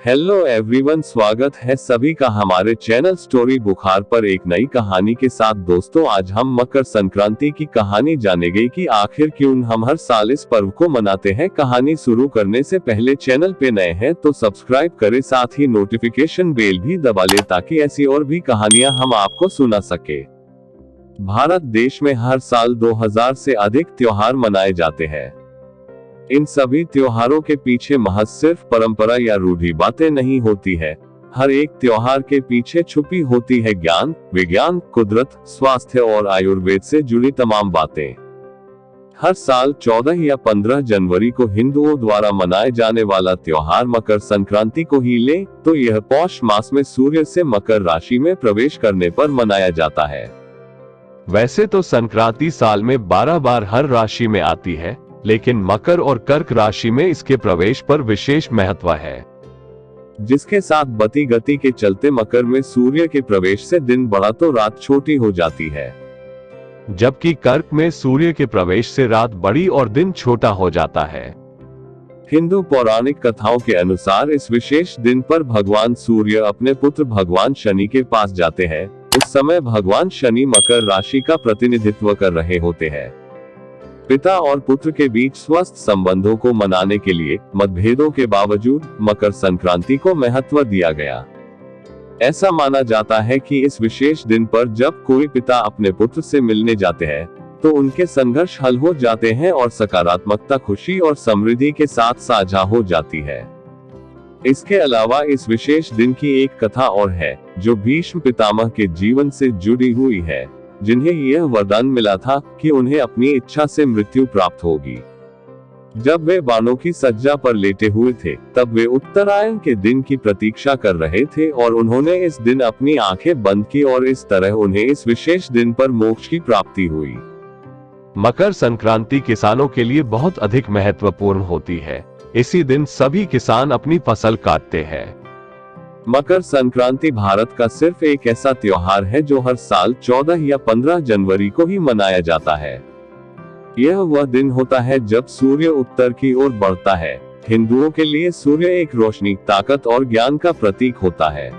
Hello everyone, स्वागत है सभी का हमारे चैनल स्टोरी बुखार पर एक नई कहानी के साथ। दोस्तों, आज हम मकर संक्रांति की कहानी जानेंगे कि आखिर क्यों हम हर साल इस पर्व को मनाते हैं। कहानी शुरू करने से पहले चैनल पे नए हैं तो सब्सक्राइब करें, साथ ही नोटिफिकेशन बेल भी दबा ले ताकि ऐसी और भी कहानियां हम आपको सुना सके। भारत देश में हर साल 2000 से अधिक त्योहार मनाए जाते हैं। इन सभी त्योहारों के पीछे महज सिर्फ परंपरा या रूढ़ी बातें नहीं होती है। हर एक त्योहार के पीछे छुपी होती है ज्ञान, विज्ञान, कुदरत, स्वास्थ्य और आयुर्वेद से जुड़ी तमाम बातें। हर साल 14 या 15 जनवरी को हिंदुओं द्वारा मनाए जाने वाला त्योहार मकर संक्रांति को ही ले तो यह पौष मास में सूर्य से मकर राशि में प्रवेश करने पर मनाया जाता है। वैसे तो संक्रांति साल में 12 बार हर राशि में आती है, लेकिन मकर और कर्क राशि में इसके प्रवेश पर विशेष महत्व है, जिसके साथ बती गति के चलते मकर में सूर्य के प्रवेश से दिन बड़ा तो रात छोटी हो जाती है, जबकि कर्क में सूर्य के प्रवेश से रात बड़ी और दिन छोटा हो जाता है। हिंदू पौराणिक कथाओं के अनुसार इस विशेष दिन पर भगवान सूर्य अपने पुत्र भगवान शनि के पास जाते हैं। उस समय भगवान शनि मकर राशि का प्रतिनिधित्व कर रहे होते हैं। पिता और पुत्र के बीच स्वस्थ संबंधों को मनाने के लिए मतभेदों के बावजूद मकर संक्रांति को महत्व दिया गया। ऐसा माना जाता है कि इस विशेष दिन पर जब कोई पिता अपने पुत्र से मिलने जाते हैं तो उनके संघर्ष हल हो जाते हैं और सकारात्मकता खुशी और समृद्धि के साथ साझा हो जाती है। इसके अलावा इस विशेष दिन की एक कथा और है जो भीष्म पितामह के जीवन से जुड़ी हुई है, जिन्हें यह वरदान मिला था कि उन्हें अपनी इच्छा से मृत्यु प्राप्त होगी। जब वे बाणों की सज्जा पर लेटे हुए थे तब वे उत्तरायण के दिन की प्रतीक्षा कर रहे थे और उन्होंने इस दिन अपनी आंखें बंद की और इस तरह उन्हें इस विशेष दिन पर मोक्ष की प्राप्ति हुई। मकर संक्रांति किसानों के लिए बहुत अधिक महत्वपूर्ण होती है। इसी दिन सभी किसान अपनी फसल काटते हैं। मकर संक्रांति भारत का सिर्फ एक ऐसा त्योहार है जो हर साल 14 या 15 जनवरी को ही मनाया जाता है। यह वह दिन होता है जब सूर्य उत्तर की ओर बढ़ता है। हिंदुओं के लिए सूर्य एक रोशनी, ताकत और ज्ञान का प्रतीक होता है।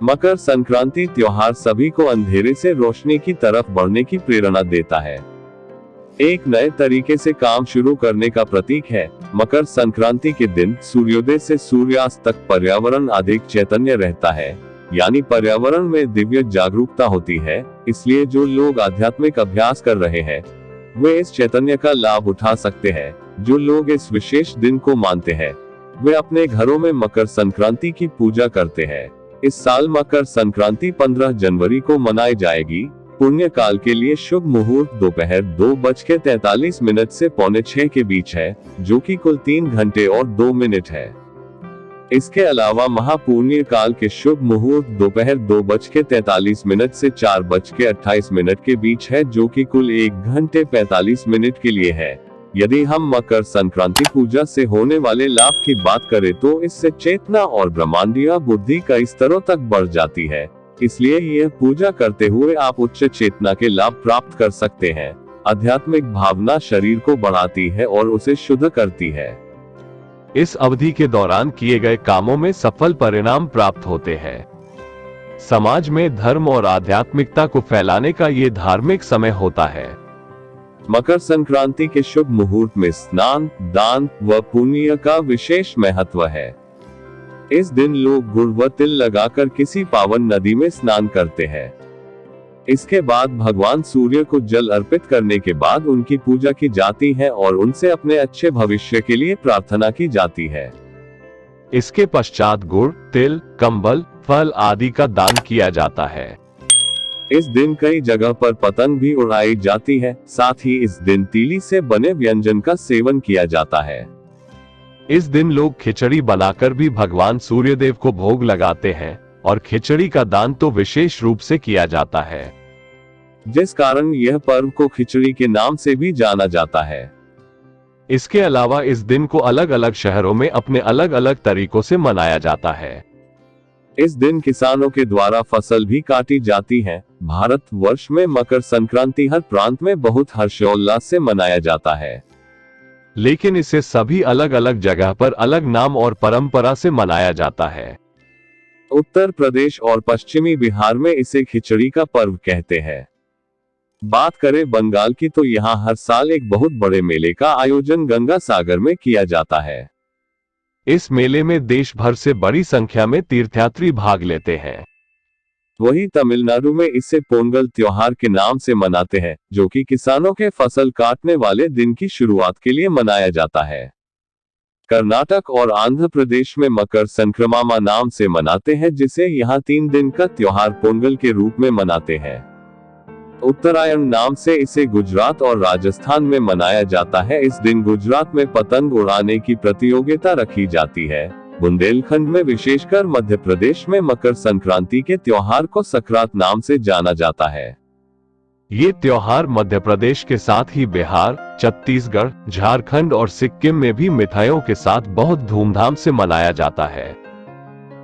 मकर संक्रांति त्योहार सभी को अंधेरे से रोशनी की तरफ बढ़ने की प्रेरणा देता है, एक नए तरीके से काम शुरू करने का प्रतीक है। मकर संक्रांति के दिन सूर्योदय से सूर्यास्त तक पर्यावरण अधिक चैतन्य रहता है, यानी पर्यावरण में दिव्य जागरूकता होती है। इसलिए जो लोग आध्यात्मिक अभ्यास कर रहे हैं वे इस चैतन्य का लाभ उठा सकते हैं। जो लोग इस विशेष दिन को मानते हैं वे अपने घरों में मकर संक्रांति की पूजा करते हैं। इस साल मकर संक्रांति 15 जनवरी को मनाई जाएगी। पुण्य काल के लिए शुभ मुहूर्त दोपहर 2:43 से 5:45 के बीच है, जो कि कुल 3 घंटे और 2 मिनट है। इसके अलावा महापुण्य काल के शुभ मुहूर्त दोपहर 2:43 से 4:28 के बीच है, जो कि कुल 1 घंटे 45 मिनट के लिए है। यदि हम मकर संक्रांति पूजा से होने वाले लाभ की बात करें तो इससे चेतना और ब्रह्मांडीय बुद्धि कई स्तरों तक बढ़ जाती है। इसलिए यह पूजा करते हुए आप उच्च चेतना के लाभ प्राप्त कर सकते हैं। आध्यात्मिक भावना शरीर को बढ़ाती है और उसे शुद्ध करती है। इस अवधि के दौरान किए गए कामों में सफल परिणाम प्राप्त होते हैं। समाज में धर्म और आध्यात्मिकता को फैलाने का ये धार्मिक समय होता है। मकर संक्रांति के शुभ मुहूर्त में स्नान, दान व पुण्य का विशेष महत्व है। इस दिन लोग गुड़ व तिल लगाकर किसी पावन नदी में स्नान करते हैं। इसके बाद भगवान सूर्य को जल अर्पित करने के बाद उनकी पूजा की जाती है और उनसे अपने अच्छे भविष्य के लिए प्रार्थना की जाती है। इसके पश्चात गुड़, तिल, कंबल, फल आदि का दान किया जाता है। इस दिन कई जगह पर पतंग भी उड़ाई जाती है। साथ ही इस दिन तीली से बने व्यंजन का सेवन किया जाता है। इस दिन लोग खिचड़ी बनाकर भी भगवान सूर्यदेव को भोग लगाते हैं और खिचड़ी का दान तो विशेष रूप से किया जाता है, जिस कारण यह पर्व को खिचड़ी के नाम से भी जाना जाता है। इसके अलावा इस दिन को अलग अलग शहरों में अपने अलग अलग तरीकों से मनाया जाता है। इस दिन किसानों के द्वारा फसल भी काटी जाती है। भारत वर्ष में मकर संक्रांति हर प्रांत में बहुत हर्षोल्लास से मनाया जाता है। लेकिन इसे सभी अलग अलग जगह पर अलग नाम और परंपरा से मनाया जाता है। उत्तर प्रदेश और पश्चिमी बिहार में इसे खिचड़ी का पर्व कहते हैं। बात करें बंगाल की तो यहाँ हर साल एक बहुत बड़े मेले का आयोजन गंगा सागर में किया जाता है। इस मेले में देश भर से बड़ी संख्या में तीर्थयात्री भाग लेते हैं। वहीं तमिलनाडु में इसे पोंगल त्योहार के नाम से मनाते हैं, जो कि किसानों के फसल काटने वाले दिन की शुरुआत के लिए मनाया जाता है। कर्नाटक और आंध्र प्रदेश में मकर संक्रांति नाम से मनाते हैं, जिसे यहाँ 3 दिन का त्योहार पोंगल के रूप में मनाते हैं। उत्तरायण नाम से इसे गुजरात और राजस्थान में मनाया जाता है। इस दिन गुजरात में पतंग उड़ाने की प्रतियोगिता रखी जाती है। बुंदेलखंड में विशेषकर मध्य प्रदेश में मकर संक्रांति के त्योहार को सक्रात नाम से जाना जाता है। ये त्योहार मध्य प्रदेश के साथ ही बिहार, छत्तीसगढ़, झारखंड और सिक्किम में भी मिठाइयों के साथ बहुत धूमधाम से मनाया जाता है।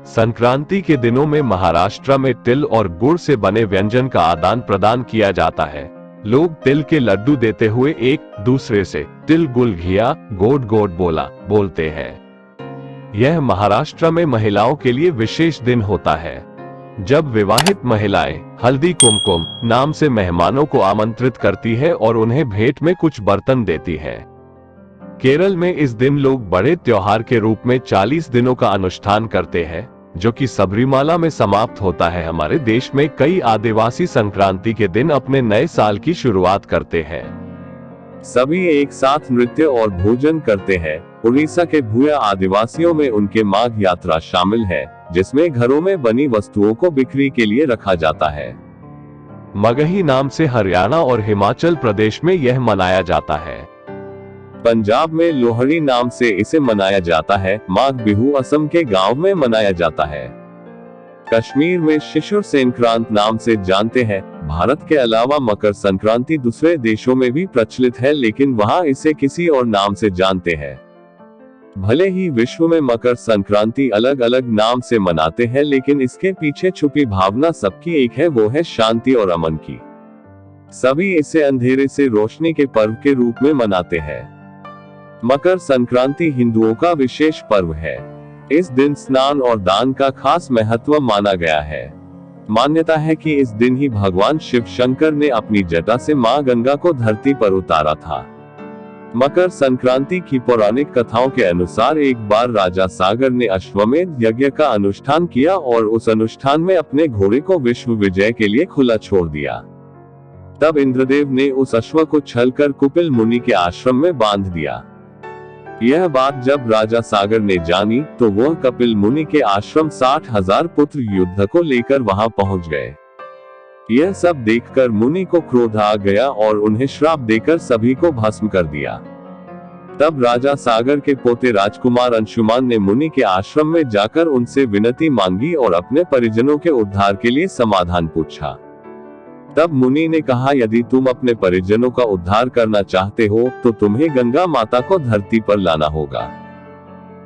संक्रांति के दिनों में महाराष्ट्र में तिल और गुड़ से बने व्यंजन का आदान प्रदान किया जाता है। लोग तिल के लड्डू देते हुए एक दूसरे से तिल गुल घिया गोड गोड बोलते हैं। यह महाराष्ट्र में महिलाओं के लिए विशेष दिन होता है, जब विवाहित महिलाएं हल्दी कुमकुम नाम से मेहमानों को आमंत्रित करती है और उन्हें भेंट में कुछ बर्तन देती है। केरल में इस दिन लोग बड़े त्योहार के रूप में 40 दिनों का अनुष्ठान करते हैं, जो कि सबरीमाला में समाप्त होता है। हमारे देश में कई आदिवासी संक्रांति के दिन अपने नए साल की शुरुआत करते हैं। सभी एक साथ नृत्य और भोजन करते हैं। उड़ीसा के भूया आदिवासियों में उनके माघ यात्रा शामिल है, जिसमें घरों में बनी वस्तुओं को बिक्री के लिए रखा जाता है। मगही नाम से हरियाणा और हिमाचल प्रदेश में यह मनाया जाता है। पंजाब में लोहड़ी नाम से इसे मनाया जाता है। माघ बिहू असम के गांव में मनाया जाता है। कश्मीर में शिशुर संक्रांत नाम से जानते हैं। भारत के अलावा मकर संक्रांति दूसरे देशों में भी प्रचलित है, लेकिन वहां इसे किसी और नाम से जानते हैं। भले ही विश्व में मकर संक्रांति अलग अलग नाम से मनाते हैं, लेकिन इसके पीछे छुपी भावना सबकी एक है, वो है शांति और अमन की। सभी इसे अंधेरे से रोशनी के पर्व के रूप में मनाते हैं। मकर संक्रांति हिंदुओं का विशेष पर्व है। इस दिन स्नान और दान का खास महत्व माना गया है। मान्यता है कि इस दिन ही भगवान शिव शंकर ने अपनी जटा से मां गंगा को धरती पर उतारा था। मकर संक्रांति की पौराणिक कथाओं के अनुसार एक बार राजा सागर ने अश्वमेध यज्ञ का अनुष्ठान किया और उस अनुष्ठान में अपने घोड़े को विश्व विजय के लिए खुला छोड़ दिया। तब इंद्रदेव ने उस अश्व को छलकर कुपिल मुनि के आश्रम में बांध दिया। यह बात जब राजा सागर ने जानी तो वह कपिल मुनि के आश्रम 60,000 पुत्र युद्ध को लेकर वहां पहुंच गए। यह सब देखकर मुनि को क्रोध आ गया और उन्हें श्राप देकर सभी को भस्म कर दिया। तब राजा सागर के पोते राजकुमार अंशुमान ने मुनि के आश्रम में जाकर उनसे विनती मांगी और अपने परिजनों के उद्धार के लिए समाधान पूछा। तब मुनि ने कहा, यदि तुम अपने परिजनों का उद्धार करना चाहते हो तो तुम्हें गंगा माता को धरती पर लाना होगा।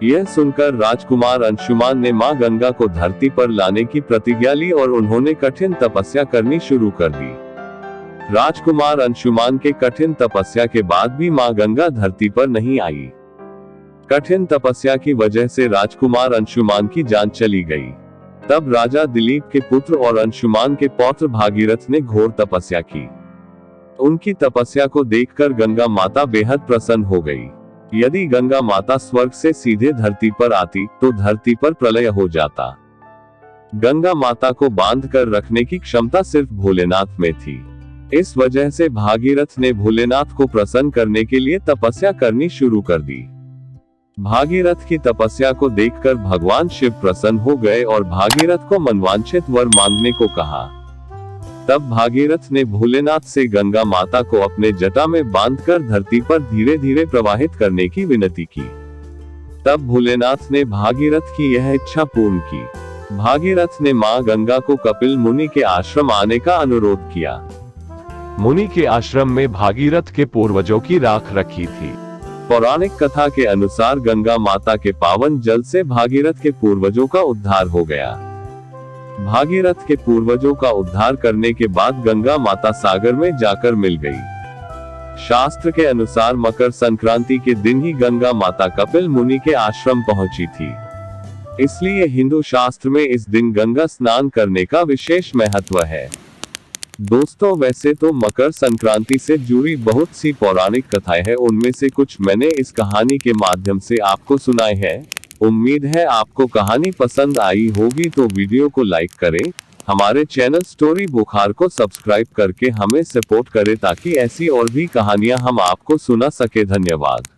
यह सुनकर राजकुमार अंशुमान ने मां गंगा को धरती पर लाने की प्रतिज्ञा ली और उन्होंने कठिन तपस्या करनी शुरू कर दी। राजकुमार अंशुमान के कठिन तपस्या के बाद भी मां गंगा धरती पर नहीं आई। कठिन तपस्या की वजह से राजकुमार अंशुमान की जान चली गई। तब राजा दिलीप के पुत्र और अंशुमान के पौत्र भागीरथ ने घोर तपस्या की। उनकी तपस्या को देखकर गंगा माता बेहद प्रसन्न हो गई। यदि गंगा माता स्वर्ग से सीधे धरती पर आती तो धरती पर प्रलय हो जाता। गंगा माता को बांध कर रखने की क्षमता सिर्फ भोलेनाथ में थी। इस वजह से भागीरथ ने भोलेनाथ को प्रसन्न करने के लिए तपस्या करनी शुरू कर दी। भागीरथ की तपस्या को देखकर भगवान शिव प्रसन्न हो गए और भागीरथ को मनवांछित वर मांगने को कहा। तब भागीरथ ने भोलेनाथ से गंगा माता को अपने जटा में बांधकर धरती पर धीरे धीरे प्रवाहित करने की विनती की। तब भोलेनाथ ने भागीरथ की यह इच्छा पूर्ण की। भागीरथ ने मां गंगा को कपिल मुनि के आश्रम आने का अनुरोध किया। मुनि के आश्रम में भागीरथ के पूर्वजों की राख रखी थी। पौराणिक कथा के अनुसार गंगा माता के पावन जल से भागीरथ के पूर्वजों का उद्धार हो गया। भागीरथ के पूर्वजों का उद्धार करने के बाद गंगा माता सागर में जाकर मिल गई। शास्त्र के अनुसार मकर संक्रांति के दिन ही गंगा माता कपिल मुनि के आश्रम पहुंची थी। इसलिए हिंदू शास्त्र में इस दिन गंगा स्नान करने का विशेष महत्व है। दोस्तों, वैसे तो मकर संक्रांति से जुड़ी बहुत सी पौराणिक कथाएं हैं, उनमें से कुछ मैंने इस कहानी के माध्यम से आपको सुनाए हैं। उम्मीद है आपको कहानी पसंद आई होगी, तो वीडियो को लाइक करें, हमारे चैनल स्टोरी बुखार को सब्सक्राइब करके हमें सपोर्ट करें ताकि ऐसी और भी कहानियां हम आपको सुना सके। धन्यवाद।